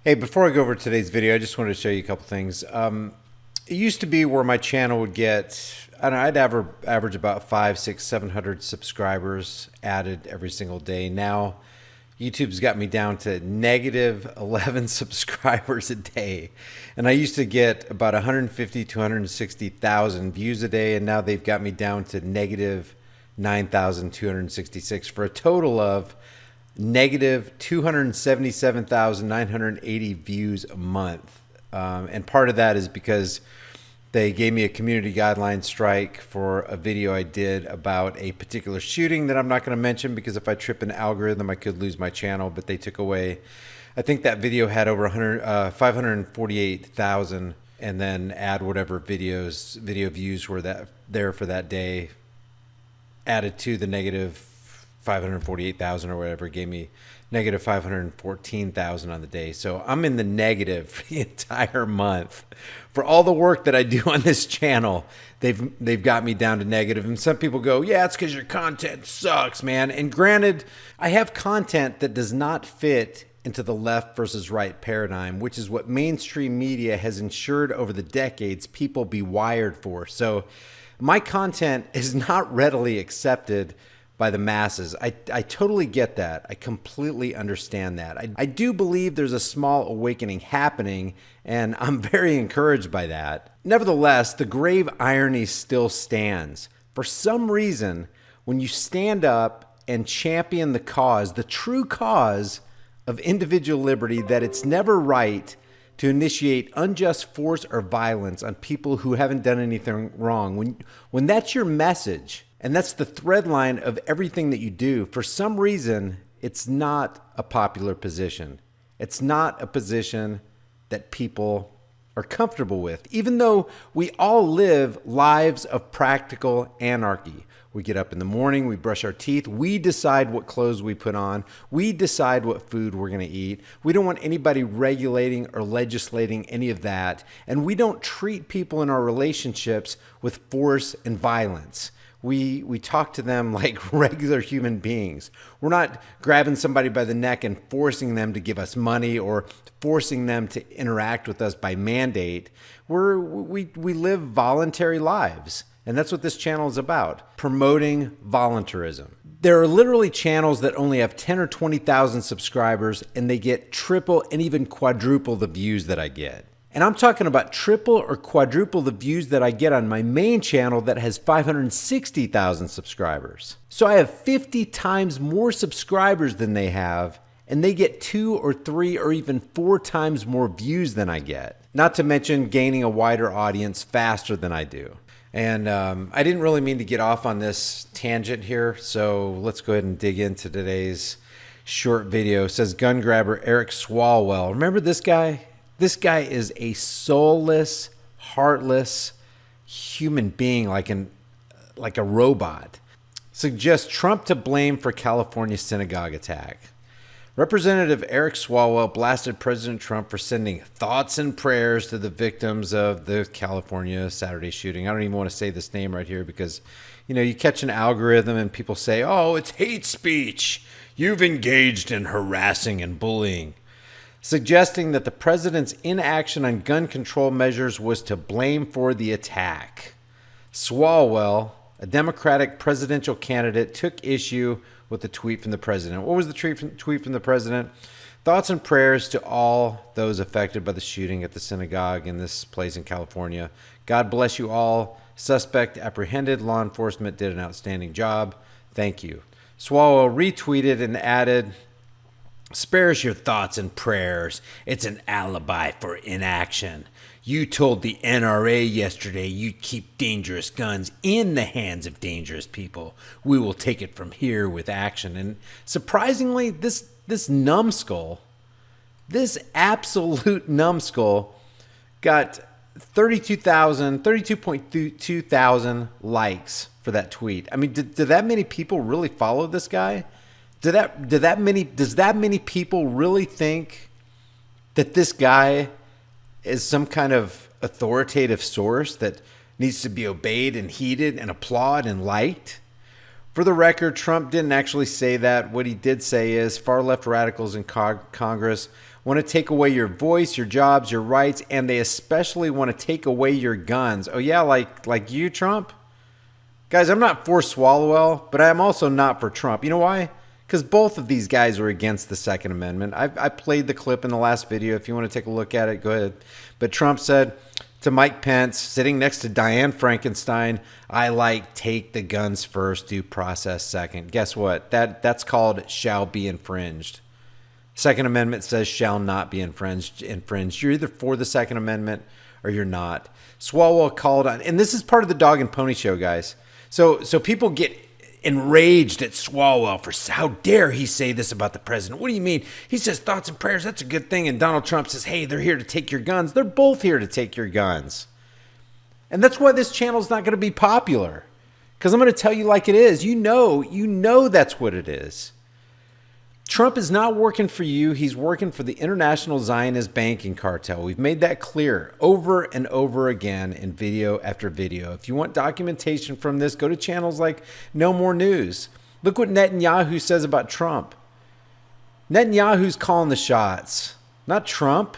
Hey, before I go over today's video, I just wanted to show you a couple things. It used to be where my channel would get, I don't know, I'd average about 5, 6, 700 subscribers added every single day. Now, YouTube's got me down to negative 11 subscribers a day. And I used to get about 150 to 160,000 views a day, and now they've got me down to negative 9,266 for a total of negative 277,980 views a month. And part of that is because they gave me a community guideline strike for a video I did about a particular shooting that I'm not going to mention because if I trip an algorithm, I could lose my channel. But they took away, I think that video had over 548,000, and then add whatever video views were there for that day, added to the negative 548,000 or whatever, gave me negative 514,000 on the day. So I'm in the negative for the entire month. For all the work that I do on this channel, they've got me down to negative. And some people go, yeah, it's because your content sucks, man. And granted, I have content that does not fit into the left versus right paradigm, which is what mainstream media has ensured over the decades people be wired for. So my content is not readily accepted by the masses. I totally get that. I completely understand that. I do believe there's a small awakening happening, and I'm very encouraged by that. Nevertheless, the grave irony still stands. For some reason, when you stand up and champion the cause, the true cause of individual liberty, that it's never right to initiate unjust force or violence on people who haven't done anything wrong, when that's your message, and that's the thread line of everything that you do, for some reason, it's not a popular position. It's not a position that people are comfortable with, even though we all live lives of practical anarchy. We get up in the morning, we brush our teeth, we decide what clothes we put on, we decide what food we're going to eat. We don't want anybody regulating or legislating any of that, and we don't treat people in our relationships with force and violence. We talk to them like regular human beings. We're not grabbing somebody by the neck and forcing them to give us money or forcing them to interact with us by mandate. We live voluntary lives. And that's what this channel is about, promoting voluntarism. There are literally channels that only have 10 or 20,000 subscribers, and they get triple and even quadruple the views that I get. And I'm talking about triple or quadruple the views that I get on my main channel that has 560,000 subscribers. So I have 50 times more subscribers than they have, and they get 2 or 3 or even 4 times more views than I get. Not to mention gaining a wider audience faster than I do. And I didn't really mean to get off on this tangent here, so let's go ahead and dig into today's short video. It says gun grabber Eric Swalwell. Remember this guy? This guy is a soulless, heartless human being, like a robot. Suggests Trump to blame for California synagogue attack. Representative Eric Swalwell blasted President Trump for sending thoughts and prayers to the victims of the California Saturday shooting. I don't even want to say this name right here because, you know, you catch an algorithm and people say, oh, it's hate speech. You've engaged in harassing and bullying. Suggesting that the president's inaction on gun control measures was to blame for the attack. Swalwell, a Democratic presidential candidate, took issue with the tweet from the president. What was the tweet from the president? Thoughts and prayers to all those affected by the shooting at the synagogue in this place in California. God bless you all. Suspect apprehended. Law enforcement did an outstanding job. Thank you. Swalwell retweeted and added, spares your thoughts and prayers. It's an alibi for inaction. You told the NRA yesterday you'd keep dangerous guns in the hands of dangerous people. We will take it from here with action. And surprisingly, this numbskull, this absolute numbskull, got 32.2 thousand likes for that tweet. I mean, did that many people really follow this guy? Does that many people really think that this guy is some kind of authoritative source that needs to be obeyed and heeded and applauded and liked? For the record, Trump didn't actually say that. What he did say is far left radicals in Congress want to take away your voice, your jobs, your rights, and they especially want to take away your guns. Oh yeah, like you, Trump? Guys, I'm not for Swalwell, but I'm also not for Trump. You know why? Because both of these guys are against the Second Amendment. I played the clip in the last video. If you want to take a look at it, go ahead. But Trump said to Mike Pence, sitting next to Diane Frankenstein, I like take the guns first, due process second. Guess what? That's called shall be infringed. Second Amendment says shall not be infringed. You're either for the Second Amendment or you're not. Swalwell called on, and this is part of the dog and pony show, guys. So people get enraged at Swalwell for how dare he say this about the president. What do you mean? He says thoughts and prayers, that's a good thing. And Donald Trump says, hey, they're here to take your guns. They're both here to take your guns. And that's why this channel's not going to be popular. Because I'm going to tell you like it is. You know that's what it is. Trump is not working for you. He's working for the international Zionist banking cartel. We've made that clear over and over again in video after video. If you want documentation from this, go to channels like No More News. Look what Netanyahu says about Trump. Netanyahu's calling the shots, not Trump.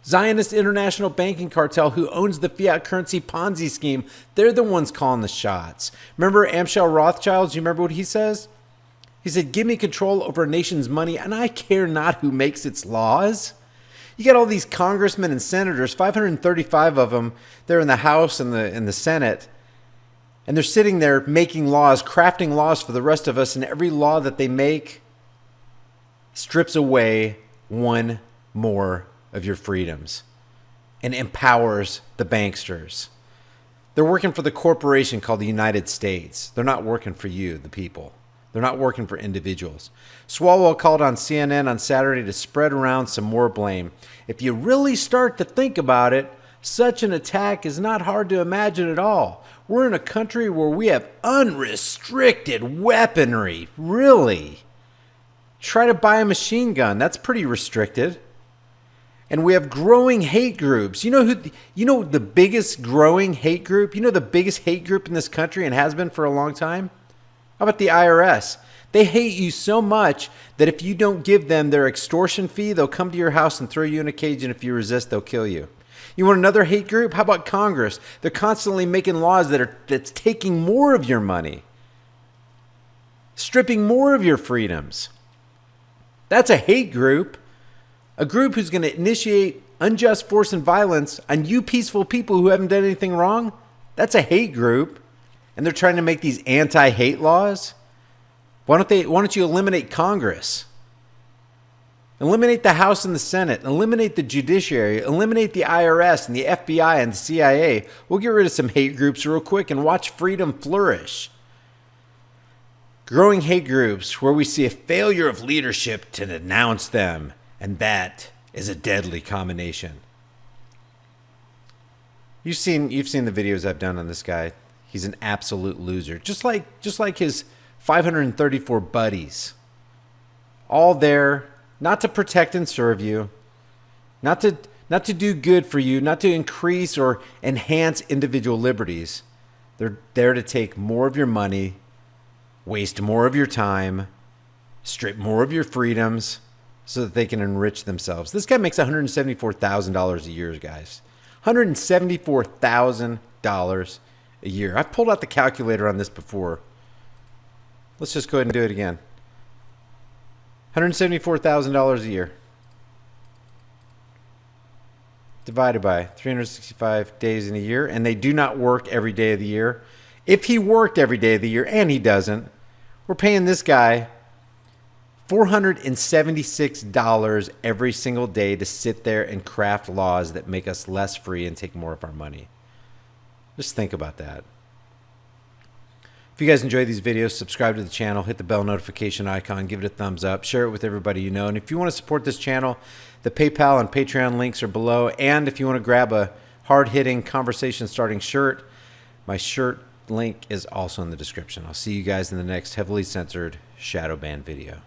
Zionist international banking cartel who owns the fiat currency Ponzi scheme, they're the ones calling the shots. Remember Amschel Rothschild? You remember what he says? He said, give me control over a nation's money, and I care not who makes its laws. You got all these congressmen and senators, 535 of them. They're in the House and the Senate. And they're sitting there making laws, crafting laws for the rest of us. And every law that they make strips away one more of your freedoms and empowers the banksters. They're working for the corporation called the United States. They're not working for you, the people. They're not working for individuals. Swalwell called on CNN on Saturday to spread around some more blame. If you really start to think about it, such an attack is not hard to imagine at all. We're in a country where we have unrestricted weaponry. Really? Try to buy a machine gun. That's pretty restricted. And we have growing hate groups. You know the biggest growing hate group? You know the biggest hate group in this country and has been for a long time? How about the IRS? They hate you so much that if you don't give them their extortion fee, they'll come to your house and throw you in a cage, and if you resist, they'll kill you. You want another hate group? How about Congress? They're constantly making laws that's taking more of your money, stripping more of your freedoms. That's a hate group. A group who's going to initiate unjust force and violence on you peaceful people who haven't done anything wrong. That's a hate group. And they're trying to make these anti-hate laws. Why don't you eliminate Congress? Eliminate the House and the Senate. Eliminate the judiciary. Eliminate the IRS and the FBI and the CIA. We'll get rid of some hate groups real quick and watch freedom flourish. Growing hate groups where we see a failure of leadership to denounce them. And that is a deadly combination. You've seen the videos I've done on this guy. He's an absolute loser. Just like his 534 buddies. All there, not to protect and serve you, not to do good for you, not to increase or enhance individual liberties. They're there to take more of your money, waste more of your time, strip more of your freedoms so that they can enrich themselves. This guy makes $174,000 a year, guys. $174,000 a year. I've pulled out the calculator on this before. Let's just go ahead and do it again. $174,000 a year. Divided by 365 days in a year. And they do not work every day of the year. If he worked every day of the year, and he doesn't, we're paying this guy $476 every single day to sit there and craft laws that make us less free and take more of our money. Just think about that. If you guys enjoy these videos, subscribe to the channel, hit the bell notification icon, give it a thumbs up, share it with everybody you know. And if you want to support this channel, the PayPal and Patreon links are below. And if you want to grab a hard-hitting, conversation-starting shirt, my shirt link is also in the description. I'll see you guys in the next heavily censored shadow ban video.